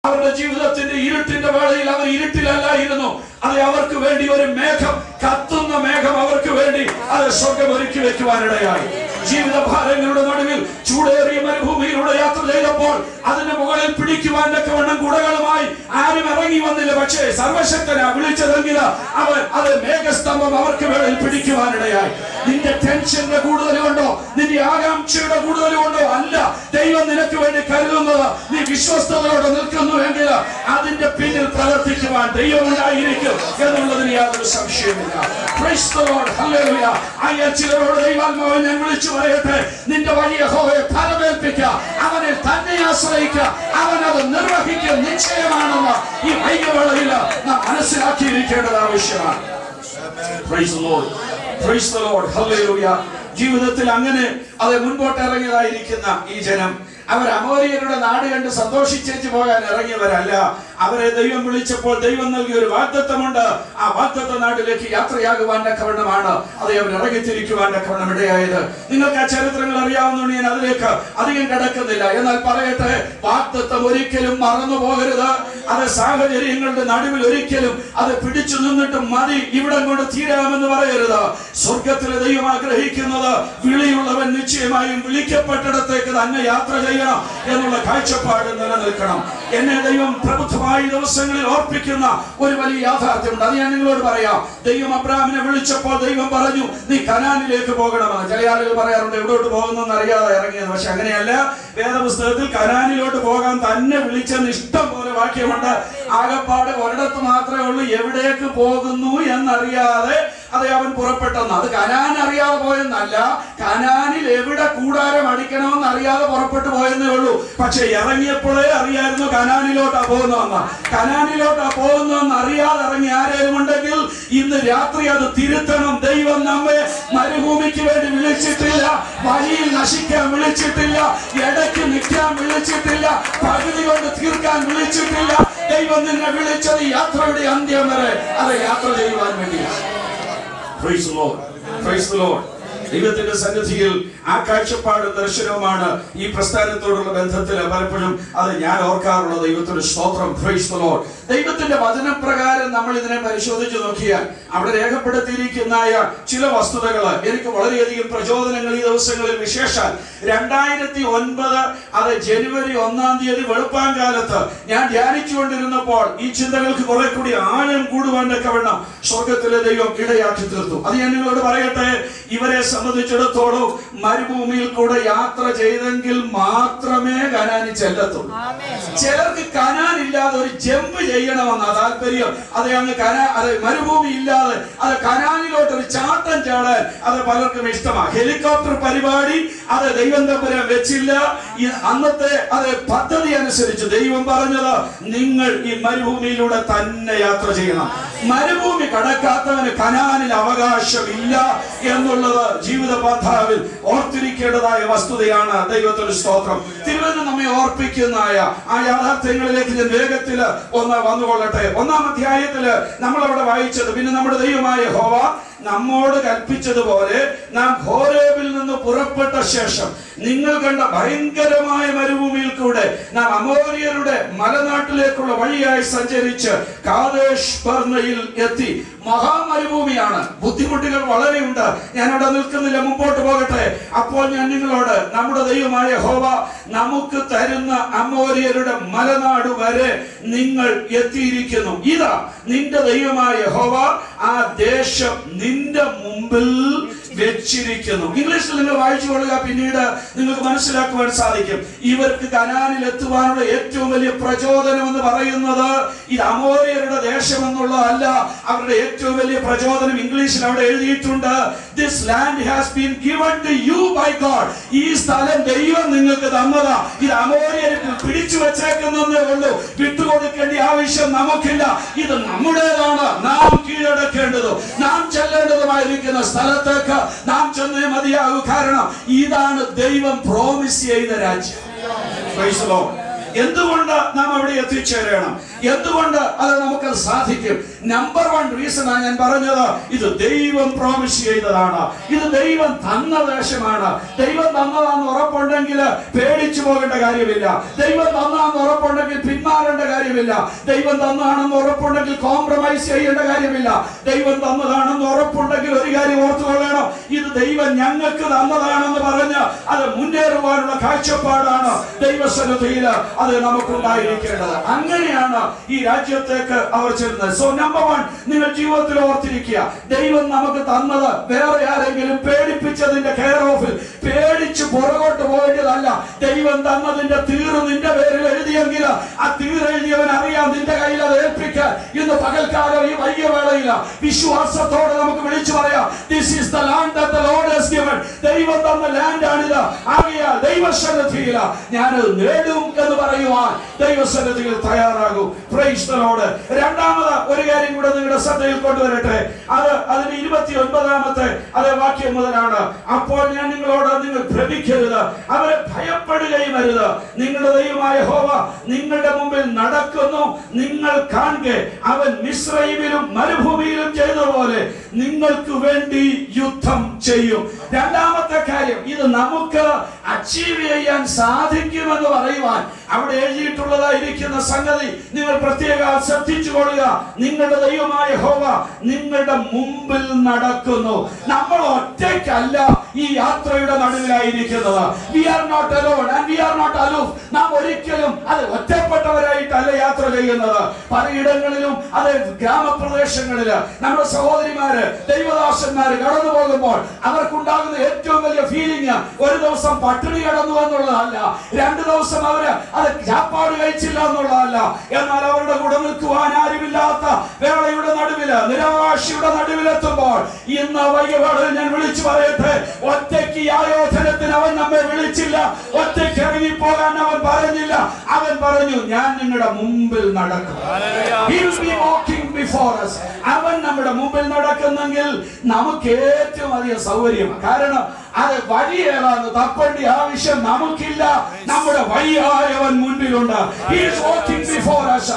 അവരുടെ ജീവിതത്തിന്റെ ഇരുട്ടിന്റെ വേളയിൽ അവർ ഇരുട്ടിലല്ലായിരുന്നു. അത് അവർക്ക് വേണ്ടി ഒരു മേഘം, കത്തുന്ന മേഘം അവർക്ക് വേണ്ടി അത് സ്വർഗ്ഗം ഒരുക്കി വെക്കുവാനിടയായി. ജീവിത ഭാരങ്ങളുടെ നടുവിൽ ചൂടേറിയ മരുഭൂമിയിലൂടെ യാത്ര ചെയ്തപ്പോൾ അതിന്റെ മുകളിൽ പിടിക്കുവാൻ തക്കവണ്ണം കുടകളുമായി ആരും ഇറങ്ങി വന്നില്ല. പക്ഷേ സർവശക്തനാ വിളിച്ചതെങ്കിൽ അവൻ അത് മേഘസ്തംഭം അവർക്ക് വേളയിൽ പിടിക്കുവാനിടയായി. നിന്റെ ടെൻഷന്റെ കൂടുതൽ കൊണ്ടോ നിന്റെ ആകാംക്ഷയുടെ കൂടുതൽ കൊണ്ടോ അല്ല ദൈവം നിനക്ക് വേണ്ടി കരുതുന്നത്. നീ വിശ്വസ്തയോടെ നിൽക്കുന്നുവെങ്കിൽ അതിന്റെ പിന്നിൽ പ്രവർത്തിക്കുവാൻ ദൈവം ഉണ്ടായിരിക്കും എന്നുള്ളതിന് യാതൊരു സംശയമില്ല. Praise the Lord. Hallelujah. ചിലരോട് ദൈവാത്മാവ് ഞാൻ വിളിച്ചു പറയട്ടെ, നിന്റെ വലിയ യഹോവയെ ഫലമേൽപ്പിക്കുക, അവനെ തന്നെ ആശ്രയിക്കുക, അവൻ അത് നിർവഹിക്കുക നിശ്ചയമാണെന്ന് ഈ വൈകവേളയിൽ നാം മനസ്സിലാക്കിയിരിക്കേണ്ടത് ആവശ്യമാണ്. Praise the Lord. Praise the Lord. Hallelujah. ജീവിതത്തിൽ അങ്ങനെ അത് മുൻപോട്ട് ഇറങ്ങിയതായിരിക്കുന്ന ഈ ജനം അവർ അമോരിയരുടെ നാട് കണ്ട് സന്തോഷിച്ചേച്ച് പോകാൻ ഇറങ്ങിയവരല്ല. അവരെ ദൈവം വിളിച്ചപ്പോൾ ദൈവം നൽകിയ ഒരു വാഗ്ദത്തമുണ്ട്. ആ വാഗ്ദത്ത നാട്ടിലേക്ക് യാത്രയാകുവാൻ തക്കവണ്ണമാണ് അത് അവർ ഇറങ്ങിത്തിരിക്കുവാൻ തക്കവണ്ണം ഇടയായത്. നിങ്ങൾക്ക് ആ ചരിത്രങ്ങൾ അറിയാവുന്നതുകൊണ്ട് ഞാൻ അതിലേക്ക് അധികം കിടക്കുന്നില്ല. എന്നാൽ പറയട്ടെ, വാഗ്ദത്തം ഒരിക്കലും മറന്നു പോകരുത്. അത് സാഹചര്യങ്ങളുടെ നടുവിൽ ഒരിക്കലും അത് പിടിച്ചു നിന്നിട്ട് മതി, ഇവിടെ കൊണ്ട് തീരാമെന്ന് പറയരുത്. സ്വർഗത്തിലെ ദൈവം ആഗ്രഹിക്കുന്നത് വിളിയുള്ളവൻ നിശ്ചയമായും വിളിക്കപ്പെട്ടിടത്തേക്ക് തന്നെ യാത്ര ചെയ്യണം എന്നുള്ള കാഴ്ചപ്പാട് നിലനിൽക്കണം. എന്നെ ദൈവം പ്രബുദ്ധമായ ദിവസങ്ങളിൽ ഓർപ്പിക്കുന്ന ഒരു വലിയ യാഥാർത്ഥ്യമുണ്ട്. അത് ഞാൻ നിങ്ങളോട് പറയാം. ദൈവം അബ്രാഹാമിനെ വിളിച്ചപ്പോൾ ദൈവം പറഞ്ഞു, നീ കനാനിലേക്ക് പോകണമെന്ന്. ചില ആളുകൾ പറയാറുണ്ട് എവിടോട്ട് പോകുന്നെന്ന് അറിയാതെ ഇറങ്ങിയത്. പക്ഷെ അങ്ങനെയല്ല. വേദപുസ്തകത്തിൽ കനാനിലോട്ട് പോകാൻ തന്നെ വിളിച്ചെന്ന് ഇഷ്ടം പോലെ വാക്യമുണ്ട്. ആകപ്പാട് ഒരിടത്ത് മാത്രമേ ഉള്ളൂ എവിടേക്ക് പോകുന്നു എന്നറിയാതെ അത് അവൻ പുറപ്പെട്ടെന്ന്. അത് കനാൻ അറിയാതെ പോയെന്നല്ല, കനാനിൽ എവിടെ കൂടാരം അടിക്കണമെന്ന് അറിയാതെ പുറപ്പെട്ടു പോയെന്നേ ഉള്ളൂ. പക്ഷെ ഇറങ്ങിയപ്പോഴേ അറിയായിരുന്നു കനാനിലോട്ടാ പോകുന്നതെന്ന്. കനാനിലോട്ടാ പോകുന്നതെന്ന് അറിയാതെ ഇറങ്ങി ആരെങ്കിലും ഉണ്ടെങ്കിൽ ഇന്ന് രാത്രി അത് തിരുത്തണം. ദൈവം നമ്മെ മരുഭൂമിക്ക് വേണ്ടി വിളിച്ചിട്ടില്ല, വഴിയിൽ നശിക്കാൻ വിളിച്ചിട്ടില്ല, ഇടയ്ക്ക് നിൽക്കാൻ വിളിച്ചിട്ടില്ല, പകുതി കൊണ്ട് തീർക്കാൻ വിളിച്ചിട്ടില്ല. ദൈവം നിന്നെ വിളിച്ചത് യാത്രയുടെ അന്ത്യം വരെ അത് യാത്ര ചെയ്യുവാൻ വേണ്ടിയാണ്. Praise the Lord. Praise the Lord. ദൈവത്തിന്റെ സന്നിധിയിൽ ആ കാഴ്ചപ്പാട് ദർശനവുമാണ് ഈ പ്രസ്ഥാനത്തോടുള്ള ബന്ധത്തിൽ പലപ്പോഴും അത് ഞാൻ ഓർക്കാറുള്ള. ദൈവത്തിന്റെ സ്തോത്രം. Praise the Lord. ദൈവത്തിന്റെ വചനപ്രകാരം നമ്മൾ ഇതിനെ പരിശോധിച്ചു നോക്കിയാൽ അവിടെ രേഖപ്പെടുത്തിയിരിക്കുന്ന ചില വസ്തുതകൾ എനിക്ക് വളരെയധികം പ്രചോദനങ്ങൾ ഈ ദിവസങ്ങളിൽ, വിശേഷാൽ 2009 അത് ജനുവരി 1-ാം തീയതി വെളുപ്പാങ്കാലത്ത് ഞാൻ ധ്യാനിച്ചുകൊണ്ടിരുന്നപ്പോൾ ഈ ചിന്തകൾക്ക് കുറെ കൂടി ആഴം കൂടുവാൻ തക്കവണ്ണം സ്വർഗത്തിലെ ദൈവം ഇടയാക്കി തീർത്തു. അത് ഞാൻ നിങ്ങളോട് പറയട്ടെ, ഇവരെ സംബന്ധിച്ചിടത്തോളം മരുഭൂമിയിൽ കൂടെ യാത്ര ചെയ്തെങ്കിൽ മാത്രമേ കനാനിൽ ചെല്ലത്തുള്ളൂ. ചിലർക്ക് കനാൻ ഇല്ലാതെ ഒരു ജമ്പ് ചെയ്യണമെന്ന താല്പര്യം. അത് അങ്ങ് അത് മരുഭൂമി ഇല്ലാതെ അത് കനാനിലോട്ട് ഒരു ചാട്ടം ചാടാൻ അത് പലർക്കും ഇഷ്ടമാണ്. ഹെലികോപ്റ്റർ പരിപാടി അത് ദൈവം തമ്പുരാൻ വെച്ചില്ല. അന്നത്തെ അത് പദ്ധതി അനുസരിച്ച് ദൈവം പറഞ്ഞത് നിങ്ങൾ ഈ മരുഭൂമിയിലൂടെ തന്നെ യാത്ര ചെയ്യണം. മരുഭൂമി കടക്കാത്തവന് കനാനിൽ അവകാശമില്ല എന്നുള്ളത് ജീവിത പാന്താവിൽ ഓർത്തിരിക്കേണ്ടതായ വസ്തുതയാണ്. ദൈവത്തിന്റെ സ്തോത്രം. തിരുവചനം നമ്മെ ഓർപ്പിക്കുന്ന ആ യാഥാർത്ഥ്യങ്ങളിലേക്ക് ഞാൻ വേഗത്തിൽ ഒന്ന് വന്നുകൊള്ളട്ടെ. 1-ാം അധ്യായത്തില് നമ്മൾ അവിടെ വായിച്ചത്, പിന്നെ നമ്മുടെ ദൈവമായ യഹോവ നമ്മോട് കൽപ്പിച്ചതുപോലെ നാം ഹോരേബിൽ നിന്ന് പുറപ്പെട്ട ശേഷം നിങ്ങൾ കണ്ട ഭയങ്കരമായ മരുഭൂമിയിൽ കൂടെ നാം അമോരിയരുടെ മലനാട്ടിലേക്കുള്ള വഴിയായി സഞ്ചരിച്ച് കാദേശ് ബർന്നയിൽ എത്തി. മഹാമരുഭൂമിയാണ്, ബുദ്ധിമുട്ടുകൾ വളരെയുണ്ട്. ഞാൻ അവിടെ നിൽക്കുന്നില്ല, മുമ്പോട്ട് പോകട്ടെ. അപ്പോൾ ഞാൻ നിങ്ങളോട് നമ്മുടെ ദൈവമായ യഹോവ നമുക്ക് തരുന്ന അമോരിയരുടെ മലനാട് വരെ നിങ്ങൾ എത്തിയിരിക്കുന്നു. ഇതാ നിന്റെ ദൈവമായ യഹോവ ആ ദേശം നിന്റെ മുമ്പിൽ വെച്ചിരിക്കുന്നു. ഇംഗ്ലീഷിൽ നിങ്ങൾ വായിച്ചു കൊള്ളുക, പിന്നീട് നിങ്ങൾക്ക് മനസ്സിലാക്കുവാൻ സാധിക്കും. ഇവർക്ക് കനാനിൽ എത്തുവാനുള്ള ഏറ്റവും വലിയ പ്രചോദനം എന്ന് പറയുന്നത് ഇത് അമോരിയരുടെ ദേശം എന്നുള്ളതല്ല. അവരുടെ ഏറ്റവും വലിയ പ്രചോദനം ഇംഗ്ലീഷിൽ അവിടെ എഴുതിയിട്ടുണ്ട്, this land has been given to you by God. ഈ സ്ഥലം ദൈവം നിങ്ങൾക്ക് തന്നതാ. ഇത് അമോരിയർ പിടിച്ചു വെച്ചേക്കുന്നതേ ഉള്ളൂ, വിട്ടുകൊടുക്കേണ്ട ആവശ്യം നമുക്കില്ല. ഇത് നമ്മുടേതാണ്. നാം കീഴടക്കേണ്ടത്, നാം ചെല്ലേണ്ടതുമായിരിക്കുന്ന സ്ഥലത്തേക്ക് നാം ചെന്നേ മതിയാകൂ. കാരണം ഇതാണ് ദൈവം പ്രോമിസ് ചെയ്ത രാജ്യം. എന്തുകൊണ്ട് നാം അവിടെ എത്തിച്ചേരണം? എന്തുകൊണ്ട് അത് നമുക്ക് സാധിക്കും? നമ്പർ 1 റീസൺ ആണ് ഞാൻ പറഞ്ഞത്. ഇത് ദൈവം പ്രോമിസ് ചെയ്തതാണ്. ഇത് ദൈവം തന്ന ദേശമാണ്. ദൈവം തന്നതാണെന്ന് ഉറപ്പുണ്ടെങ്കിൽ പേടിച്ചു പോകേണ്ട കാര്യമില്ല. ദൈവം തന്നതാണെന്ന് ഉറപ്പുണ്ടെങ്കിൽ പിന്മാറേണ്ട കാര്യമില്ല. ദൈവം തന്നതാണെന്ന് ഉറപ്പുണ്ടെങ്കിൽ കോംപ്രമൈസ് ചെയ്യേണ്ട കാര്യമില്ല. ദൈവം തന്നതാണെന്ന് ഉറപ്പുണ്ടെങ്കിൽ ഒരു കാര്യം ഓർത്തുകൊള്ളണം, ഇത് ദൈവം ഞങ്ങൾക്ക് തന്നതാണെന്ന് പറഞ്ഞ് അത് മുന്നേറുവാനുള്ള കാഴ്ചപ്പാടാണ് ദൈവസന്നിധിയിൽ അത് നമുക്കുണ്ടായിരിക്കേണ്ടത്. അങ്ങനെയാണ് ഈ രാജ്യത്തേക്ക് അവർ ചെല്ലുന്നത്. സോ നമ്പർ 1 നിങ്ങൾ ജീവിതത്തിൽ ഓർത്തിരിക്കുക, ദൈവം നമുക്ക് തന്നത് വേറെ ആരെങ്കിലും പേടിപ്പിച്ചതിന്റെ കെയർ ഓഫിൽ പേടിച്ച് പുറകോട്ട് പോകേണ്ടതല്ല. ദൈവം തന്നതിന്റെ തീർ നിന്റെ പേരിൽ എഴുതിയെങ്കിൽ ആ തീർ എഴുതിയവൻ അറിയാം നിന്റെ കയ്യിൽ അത് ഏൽപ്പിക്കാൻ. ഇന്ന് പകൽക്കാലം ഈ വൈകിയ വേളയിൽ വിശ്വാസത്തോടെ നമുക്ക് വിളിച്ചു പറയാം, this is the land that the Lord has given. ദൈവം തന്ന ലാൻഡ് ആണിത്. ആകയാൽ ദൈവസന്നിധിയിൽ ഞാനത് നേടും എന്ന് പറയുവാൻ ദൈവസന്നിധിയിൽ തയ്യാറാകും. Praise the Lord. രണ്ടാമത് ഒരു കാര്യം കൂടെ നിങ്ങളുടെ ശ്രദ്ധയിൽ കൊണ്ടുവരട്ടെ. അതിന് 29ാമത്തെ അതേ വാക്യം മുതലാണ്. അപ്പോൾ ഞാൻ നിങ്ങളോട് നിങ്ങൾ ഭ്രമിക്കരുത്, അവരെ ഭയപ്പെടുകയും അരുത്. നിങ്ങളുടെ ദൈവമായ യഹോവ നിങ്ങളുടെ മുമ്പിൽ നടക്കുന്നു. നിങ്ങൾ കാണുക, അവൻ മിസ്രയീമിലും മരുഭൂമിയിലും ചെയ്തതുപോലെ നിങ്ങൾക്ക് വേണ്ടി യുദ്ധം ചെയ്യും. രണ്ടാമത്തെ കാര്യം, ഇത് നമുക്ക് അച്ചീവ് ചെയ്യാൻ സാധിക്കുമെന്ന് പറയുവാൻ അവിടെ എഴുതിയിട്ടുള്ളതായിരിക്കുന്ന സംഗതി നിങ്ങൾ പ്രത്യേകം ശ്രദ്ധിച്ചുകൊള്ളുക. നിങ്ങളുടെ ദൈവമായ യഹോവ നിങ്ങളുടെ മുമ്പിൽ നടക്കുന്നു. നമ്മൾ ഒറ്റയ്ക്കല്ല ഈ യാത്രയുടെ നടുവിലായിരിക്കുന്നത്. We are not alone and we are not aloof. നാം ഒരിക്കലും അത് ഒറ്റപ്പെട്ടവരായിട്ടല്ല യാത്ര ചെയ്യുന്നത്. പലയിടങ്ങളിലും അത് ഗ്രാമപ്രദേശങ്ങളില് നമ്മുടെ സഹോദരിമാര് ദൈവദാസന്മാര് കടന്നു പോകുമ്പോൾ അവർക്കുണ്ടാകുന്ന ഏറ്റവും വലിയ ഫീലിംഗ് ഒരു ദിവസം പട്ടിണി കടന്നു എന്നുള്ളതല്ല, 2 ദിവസം അവര് അത് ചാപ്പാട് കഴിച്ചില്ല എന്നുള്ളതല്ല. എന്നാൽ അവരുടെ കൂടെ നിൽക്കുവാൻ ആരുമില്ലാത്ത വേളയുടെ നടുവില്, നിരാശയുടെ നടുവിലെത്തുമ്പോൾ ഇന്ന് വൈകിട്ട് ഞാൻ വിളിച്ചു പറയട്ടെ, ഒറ്റയ്ക്ക് ആയോധനത്തിന് അവൻ നമ്മെ വിളിച്ചില്ല. ഒറ്റയ്ക്ക് ഇറങ്ങിപ്പോകാൻ അവൻ പറഞ്ഞില്ല. അവൻ പറഞ്ഞു, ഞാൻ നിങ്ങളുടെ മുമ്പിൽ നടക്കും. He will be walking before us. അവൻ നമ്മുടെ മുമ്പിൽ നടക്കുന്നെങ്കിൽ നമുക്ക് ഏറ്റവും അധികം സൗകര്യം. കാരണം അത് വഴിയേറാന്ന് തപ്പേണ്ട ആവശ്യം നമുക്കില്ല. നമ്മുടെ വഴിയായവൻ മുൻപിലുണ്ട്. He is walking before us.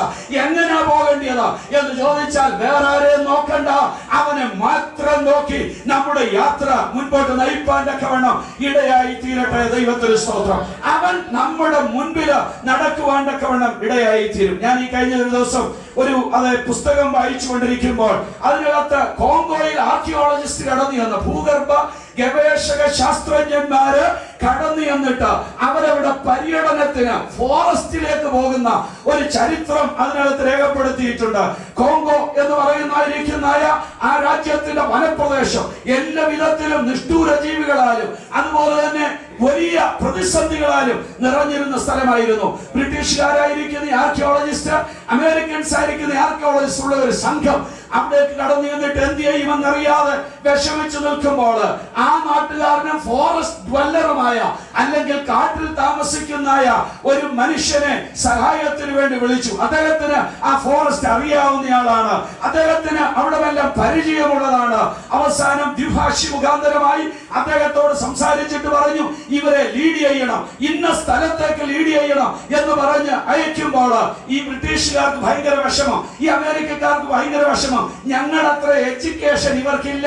എങ്ങനെയാ പോകേണ്ടത് എന്ന് ചോദിച്ചാൽ വേറെ ആരെയും നോക്കണ്ട, അവനെ മാത്രം നോക്കി നമ്മുടെ യാത്ര മുൻപോട്ട് നയിപ്പാൻ തക്കവണ്ണം ഇടയായി തീരട്ടെ. ദൈവത്തിന് സ്തോത്രം. അവൻ നമ്മുടെ മുൻപിൽ നടക്കുവാൻ തക്കവണ്ണം ഇടയായി തീരും. ഞാൻ ഈ കഴിഞ്ഞ ഒരു ദിവസം ഒരു പുസ്തകം വായിച്ചു കൊണ്ടിരിക്കുമ്പോൾ അതിനകത്ത് കോങ്കോയിൽ ആർക്കിയോളജിസ്റ്റ് കടന്നു വന്ന ഭൂഗർഭ ഗവേഷക ശാസ്ത്രജ്ഞന്മാര് കടന്നു എന്നിട്ട് അവരവിടെ പര്യടനത്തിന് ഫോറസ്റ്റിലേക്ക് പോകുന്ന ഒരു ചരിത്രം അതിനകത്ത് രേഖപ്പെടുത്തിയിട്ടുണ്ട്. കോങ്കോ എന്ന് പറയുന്ന ആ രാജ്യത്തിന്റെ വനപ്രദേശം എല്ലാ വിധത്തിലും നിഷ്ഠൂര ജീവികളാലും അതുപോലെ തന്നെ വലിയ പ്രതിസന്ധികളാലും നിറഞ്ഞിരുന്ന സ്ഥലമായിരുന്നു. ബ്രിട്ടീഷുകാരായിരിക്കുന്ന ആർക്കിയോളജിസ്റ്റ്, അമേരിക്കൻസ് ആയിരിക്കുന്ന ആർക്കിയോളജിസ്റ്റ് ഉള്ള ഒരു സംഘം അവിടേക്ക് കടന്നു എന്നിട്ട് എന്ത് ചെയ്യുമെന്നറിയാതെ വിഷമിച്ചു നിൽക്കുമ്പോൾ ആ നാട്ടുകാരനും ഫോറസ്റ്റ് ഡ്വല്ലറുമായ അല്ലെങ്കിൽ കാട്ടിൽ താമസിക്കുന്ന ഒരു മനുഷ്യനെ സഹായത്തിന് വേണ്ടി വിളിച്ചു. അദ്ദേഹത്തിന് ആ ഫോറസ്റ്റ് അറിയാവുന്നയാളാണ്. അദ്ദേഹത്തിന് അവിടെ വല്ലതും പരിചയമുള്ളതാണ്. അവസാനം ദ്വിഭാഷി മുഖാന്തരമായി അദ്ദേഹത്തോട് സംസാരിച്ചിട്ട് പറഞ്ഞു, ഇവരെ ലീഡ് ചെയ്യണം, ഇന്ന സ്ഥലത്തേക്ക് ലീഡ് ചെയ്യണം എന്ന് പറഞ്ഞ് അയക്കുമ്പോൾ ഈ ബ്രിട്ടീഷുകാർക്ക് ഭയങ്കര വിഷമം, ഈ അമേരിക്കക്കാർക്ക് ഭയങ്കര വിഷമം. ഞങ്ങളുടെ അത്ര എഡ്യൂക്കേഷൻ ഇവർക്കില്ല,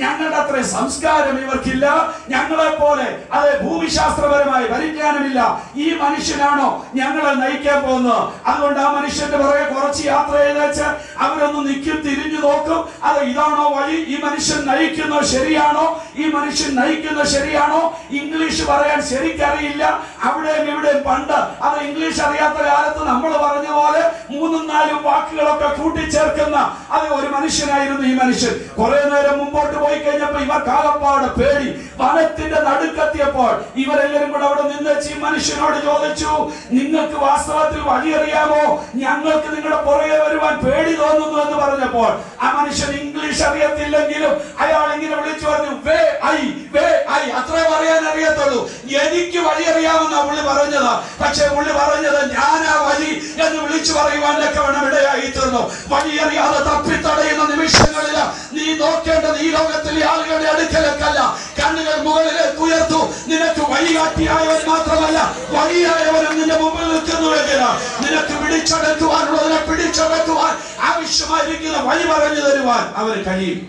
ഞങ്ങളുടെ അത്ര സംസ്കാരം ഇവർക്കില്ല, ഞങ്ങളെ പോലെ അത് ഭൂമിശാസ്ത്രപരമായ പരിജ്ഞാനമില്ല. ഈ മനുഷ്യനാണോ ഞങ്ങളെ നയിക്കാൻ പോകുന്നത്? അതുകൊണ്ട് ആ മനുഷ്യന്റെ പുറകെ കുറച്ച് യാത്ര ചെയ്തേച്ച് അവരൊന്ന് നിൽക്കും, തിരിഞ്ഞു നോക്കും, അത് ഇതാണോ വഴി, ഈ മനുഷ്യൻ നയിക്കുന്നത് ശരിയാണോ, ഈ മനുഷ്യൻ നയിക്കുന്നത് ശരിയാണോ, ഇംഗ്ലീഷ് പറയാൻ ശരിക്കറിയില്ല. അവിടെയും ഇവിടെയും പണ്ട് അത് ഇംഗ്ലീഷ് അറിയാത്ത കാലത്ത് നമ്മൾ പറഞ്ഞ പോലെ 3-4 വാക്കുകളൊക്കെ കൂട്ടിച്ചേർക്കുന്ന അത് ഒരു മനുഷ്യനായിരുന്നു ഈ മനുഷ്യൻ. കുറെ നേരം മുമ്പോട്ട് പോയി കഴിഞ്ഞപ്പോൾ ഇവർ കാലപ്പാട് പേടി. വനത്തിന്റെ നടുക്കെത്തിയപ്പോൾ ഇവരെല്ലാവരും കൂടെ അവിടെ നിന്ന് ഈ മനുഷ്യനോട് ചോദിച്ചു, നിങ്ങൾക്ക് വാസ്തവത്തിൽ വഴിയറിയാമോ? ഞങ്ങൾക്ക് നിങ്ങളുടെ പുറകെ വരുവാൻ പേടി തോന്നുന്നു എന്ന് പറഞ്ഞപ്പോൾ ആ മനുഷ്യൻ ഇംഗ്ലീഷ് അറിയത്തില്ലെങ്കിലും അയാൾ ഇങ്ങനെ വിളിച്ചു പറഞ്ഞു, വേ ഐ വേ ഐ, അത്രേ പറയാൻ അറിയത്തുള്ളൂ. എനിക്ക് വഴിയറിയാമെന്നാ പുള്ളി പറഞ്ഞത്. പക്ഷെ പുള്ളി പറഞ്ഞത് ഞാനാ വഴി എന്ന് വിളിച്ചു പറയുവാനൊക്കെ വേണം ഇടയായി തീർന്നു. വഴിയറിയാതെ തപ്പിത്തടയുന്ന നിമിഷങ്ങളിൽ നീ നോക്കേണ്ടത് ഈ ലോകത്തിലെ ആളുകളുടെ അടുക്കലേക്കല്ല, കണ്ണുകൾ മുകളിലേക്ക് ഉയർത്തു. നിനക്ക് വഴികാട്ടിയായവൻ മാത്രമല്ല, വഴിയായവനും നിന്റെ മുമ്പിൽ നിൽക്കുന്നുവെങ്കിൽ നിനക്ക് പിടിച്ചടക്കുവാനുള്ളതിനെ പിടിച്ചടക്കുവാൻ ആവശ്യമായിരിക്കുന്ന വഴി പറഞ്ഞു തരുവാൻ അവന് കഴിയും.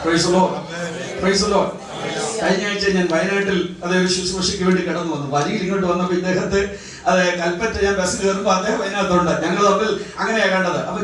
Praise the Lord. Praise the Lord. കഴിഞ്ഞ ആഴ്ച ഞാൻ വയനാട്ടിൽ അതൊരു ശുശ്രൂഷയ്ക്ക് വേണ്ടി കടന്നു വന്നു. വഴിയിൽ ഇങ്ങോട്ട് വന്നപ്പോൾ ഇദ്ദേഹത്തെ കൽപ്പറ്റ ഞാൻ ബസ്സിൽ കയറുമ്പോൾ അദ്ദേഹം അതിനകത്തുണ്ട്. ഞങ്ങൾ തമ്മിൽ അങ്ങനെയാ കണ്ടത്. അപ്പൊ